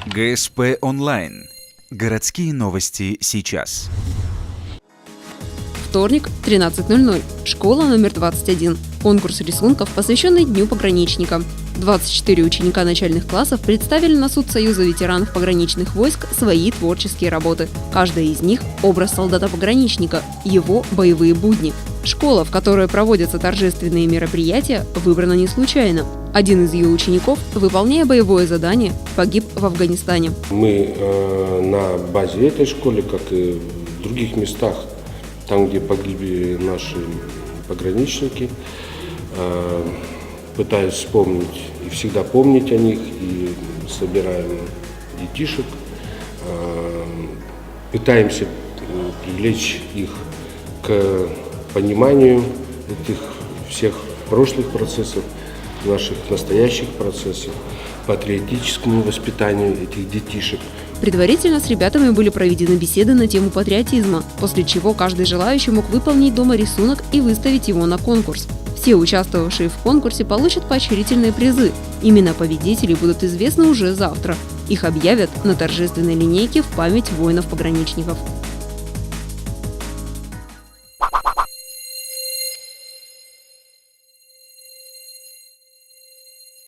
ГСП онлайн. Городские новости сейчас. Вторник, 13:00. Школа номер 21. Конкурс рисунков, посвященный Дню пограничника. 24 ученика начальных классов представили на суд Союза ветеранов пограничных войск свои творческие работы. Каждая из них – образ солдата-пограничника, его боевые будни. Школа, в которой проводятся торжественные мероприятия, выбрана не случайно. Один из ее учеников, выполняя боевое задание, погиб в Афганистане. Мы на базе этой школы, как и в других местах, там, где погибли наши пограничники, пытаюсь вспомнить и всегда помнить о них, и собираем детишек, пытаемся привлечь их к пониманию этих всех прошлых процессов, наших настоящих процессов, патриотическому воспитанию этих детишек. Предварительно с ребятами были проведены беседы на тему патриотизма, после чего каждый желающий мог выполнить дома рисунок и выставить его на конкурс. Все участвовавшие в конкурсе получат поощрительные призы. Имена победителей будут известны уже завтра. Их объявят на торжественной линейке в память воинов-пограничников.